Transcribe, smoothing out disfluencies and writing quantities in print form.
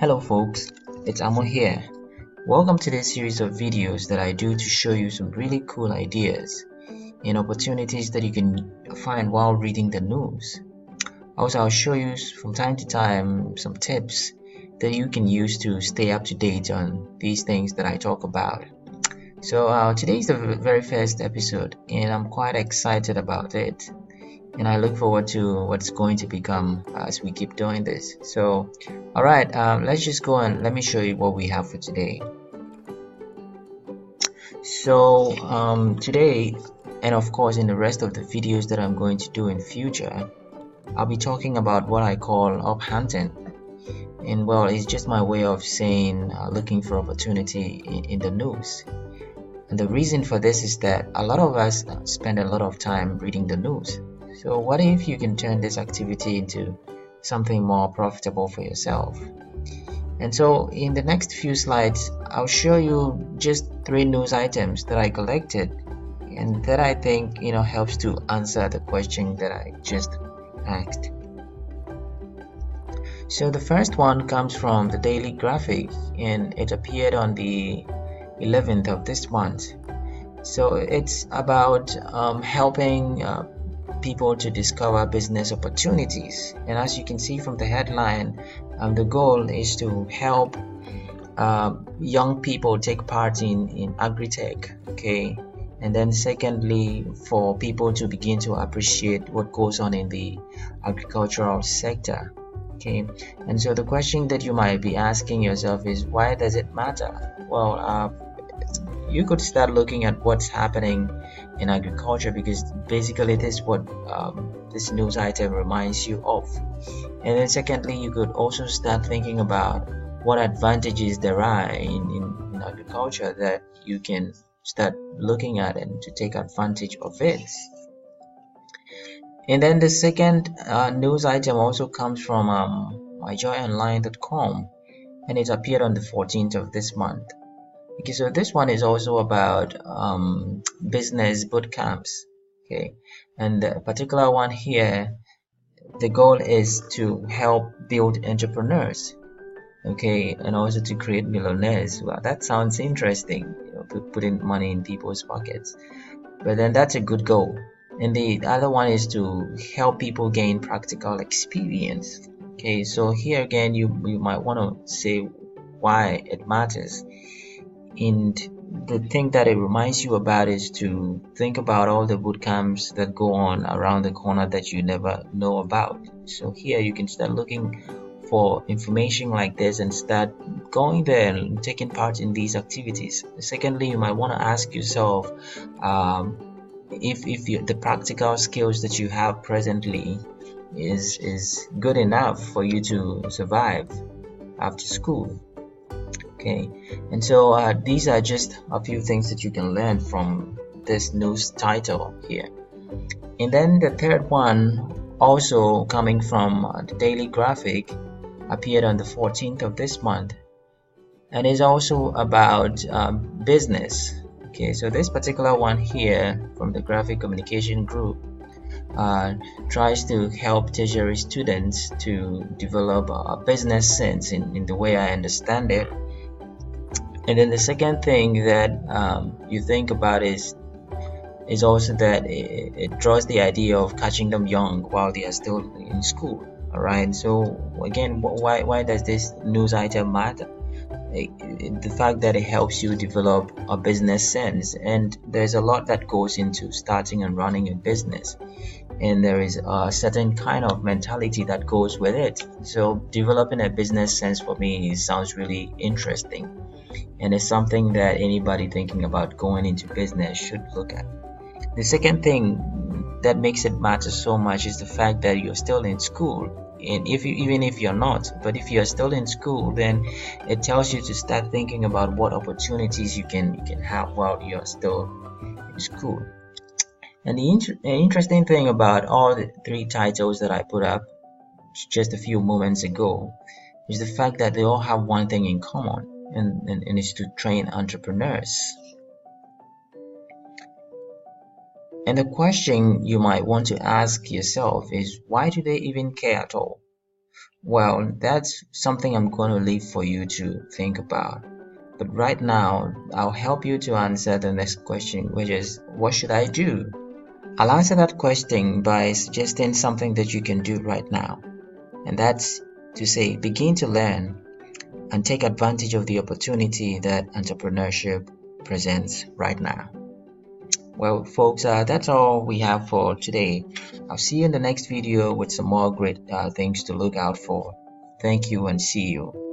Hello folks, it's Amo here. Welcome to this series of videos that I do to show you some really cool ideas and opportunities that you can find while reading the news. Also, I'll show you from time to time some tips that you can use to stay up to date on these things that I talk about. So today is the very first episode and I'm quite excited about it. And I look forward to what's going to become as we keep doing this. So, alright, let's just go and let me show you what we have for today. So, today, and of course in the rest of the videos that I'm going to do in future, I'll be talking about what I call up hunting. And well, it's just my way of saying looking for opportunity in the news. And the reason for this is that a lot of us spend a lot of time reading the news. So what if you can turn this activity into something more profitable for yourself? And so in the next few slides, I'll show you just 3 news items that I collected and that I think helps to answer the question that I just asked. So the first one comes from the Daily Graphic and it appeared on the 11th of this month. So it's about helping people to discover business opportunities, and as you can see from the headline, the goal is to help young people take part in agri-tech, okay, and then secondly for people to begin to appreciate what goes on in the agricultural sector, okay. And so the question that you might be asking yourself is, why does it matter? Well, you could start looking at what's happening in agriculture, because basically this is what this news item reminds you of. And then secondly, you could also start thinking about what advantages there are in agriculture that you can start looking at and to take advantage of it. And then the second news item also comes from myjoyonline.com, and it appeared on the 14th of this month. Okay, so this one is also about business boot camps, okay, and the particular one here, the goal is to help build entrepreneurs, okay, and also to create millionaires. Well, that sounds interesting, putting money in people's pockets, but then that's a good goal. And the other one is to help people gain practical experience, okay. So here again, you might want to say why it matters. And the thing that it reminds you about is to think about all the boot camps that go on around the corner that you never know about. So here you can start looking for information like this and start going there and taking part in these activities. Secondly, you might want to ask yourself if the practical skills that you have presently is good enough for you to survive after school. Okay, and so these are just a few things that you can learn from this news title here. And then the third one, also coming from the Daily Graphic, appeared on the 14th of this month, and is also about business. Okay, so this particular one here from the Graphic Communication Group tries to help tertiary students to develop a business sense in the way I understand it. And then the second thing that you think about is also that it draws the idea of catching them young while they are still in school. All right. So again, why does this news item matter? The fact that it helps you develop a business sense, and there's a lot that goes into starting and running a business, and there is a certain kind of mentality that goes with it. So developing a business sense for me sounds really interesting, and it's something that anybody thinking about going into business should look at. The second thing that makes it matter so much is the fact that you're still in school. And even if you're not, but if you're still in school, then it tells you to start thinking about what opportunities you can have while you're still in school. And the interesting thing about all the 3 titles that I put up just a few moments ago is the fact that they all have one thing in common, and it's to train entrepreneurs. And the question you might want to ask yourself is, why do they even care at all? Well, that's something I'm going to leave for you to think about. But right now, I'll help you to answer the next question, which is, what should I do? I'll answer that question by suggesting something that you can do right now. And that's to say, begin to learn and take advantage of the opportunity that entrepreneurship presents right now. Well, folks, that's all we have for today. I'll see you in the next video with some more great things to look out for. Thank you and see you.